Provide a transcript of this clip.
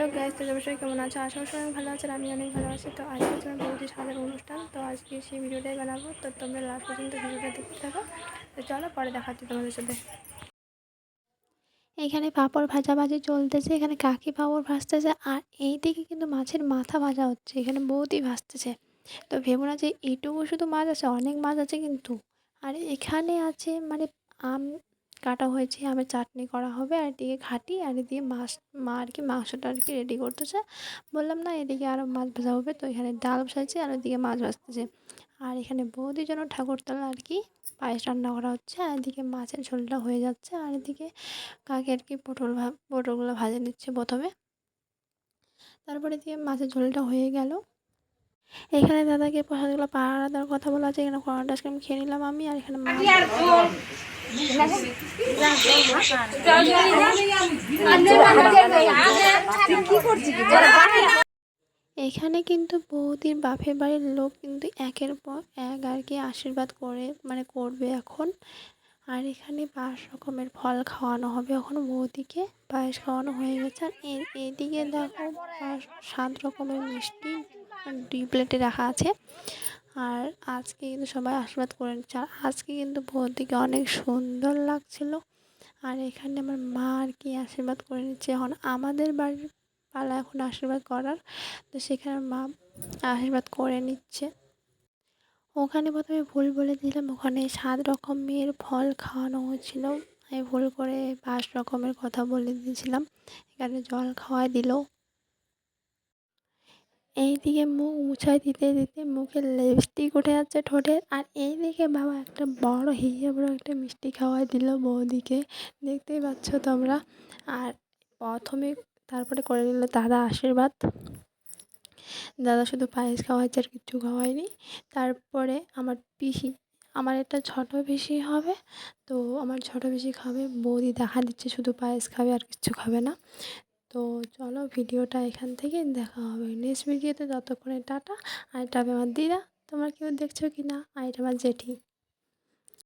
Hello guys, তো অবশ্যই কেমন আছো? আশা করি সবাই ভালো আছে, আমি অনেক ভালো আছি। তো আজকে তোমার বৌদি সাদের অনুষ্ঠান, তো আজকে সেই ভিডিওটাই বানাবো। তো তোমরা লাস্ট পর্যন্ত ভিডিওটা দেখতে থাকো। তো চলো পরে দেখাচ্ছি তোমাদের সাথে। এখানে পাঁপড় ভাজাভাজি চলতেছে, এখানে কাকি পাঁপড় ভাজতেছে, আর এইদিকে কিন্তু মাছের মাথা ভাজা হচ্ছে, এখানে বৌদি ভাজতেছে। তো ভেবো না যে এইটুকু শুধু মাছ আছে, অনেক মাছ আছে কিন্তু। আর এখানে আছে মানে আম কাটা হয়েছে, আমের চাটনি করা হবে, আর এদিকে ঘাটি, আর এদিকে মাছ, মা আর কি মাংসটা আর কি রেডি করতেছে। বললাম না, এদিকে আরও মাছ ভাজা হবে, তো এখানে ডাল বসাইছে আর ওইদিকে মাছ ভাজতেছে। আর এখানে বৌদির জন্য ঠাকুরতলা আর কি পায়েস রান্না করা হচ্ছে, আর এদিকে মাছের ঝোলটা হয়ে যাচ্ছে, আর এদিকে কাকি আর কি পটলগুলো ভাজে নিচ্ছে প্রথমে, তারপরে দিয়ে মাছের ঝোলটা হয়ে গেল। এখানে দাদাকে প্রসাদগুলো পাহারা দেওয়ার কথা বলা আছে, এখানে কড়াটা আইসক্রিম খেয়ে নিলাম আমি, আর এখানে মাছ এখানে কিন্তু বৌদির বাপের বাড়ির লোক কিন্তু একের পর এক আর কি আশীর্বাদ করে মানে করবে এখন। আর এখানে 5 রকমের ফল খাওয়ানো হবে, এখন বৌদিকে পায়েস খাওয়ানো হয়ে গেছে। আর এইদিকে দেখো 7 রকমের মিষ্টি 2 প্লেটে রাখা আছে। আর আজকে কিন্তু সবাই আশীর্বাদ করে নিচ্ছে, আর আজকে কিন্তু বৌদিকে অনেক সুন্দর লাগছিল। আর এখানে আমার মা আর কি আশীর্বাদ করে নিচ্ছে, এখন আমাদের বাড়ির পালা এখন আশীর্বাদ করার। তো সেখানে মা আশীর্বাদ করে নিচ্ছে। ওখানে প্রথমে ভুল বলে দিলাম, ওখানে 7 রকমের ফল খাওয়ানো হয়েছিল, আমি ভুল করে 5 রকমের কথা বলে দিয়েছিলাম। এখানে জল খাওয়াই দিল। এইদিকে মুখ মুছাই দিতে দিতে মুখে লিপস্টিক উঠে যাচ্ছে ঠোঁটের, আর এইদিকে বাবা একটা বড় হিসেবে বড় একটা মিষ্টি খাওয়াই দিল বৌদিকে, দেখতেই পাচ্ছ তোমরা। আর প্রথমে তারপরে করে দিল দাদা আশীর্বাদ। দাদা শুধু পায়েস খাওয়াইছে আর কিচ্ছু খাওয়ায়নি। তারপরে আমার পিসি, আমার একটা ছোটো পিসি হবে, তো আমার ছোটো পিসি খাবে, বৌদি দেখা দিচ্ছে শুধু পায়েস খাবে আর কিচ্ছু খাবে না। তো চলো ভিডিওটা এখান থেকে দেখা হবে নেক্সট ভিডিওতে, ততক্ষণে টাটা। আর এটা আমার দিদা, তোমরা কেউ দেখছো কি না, আর এটা আমার জেঠি।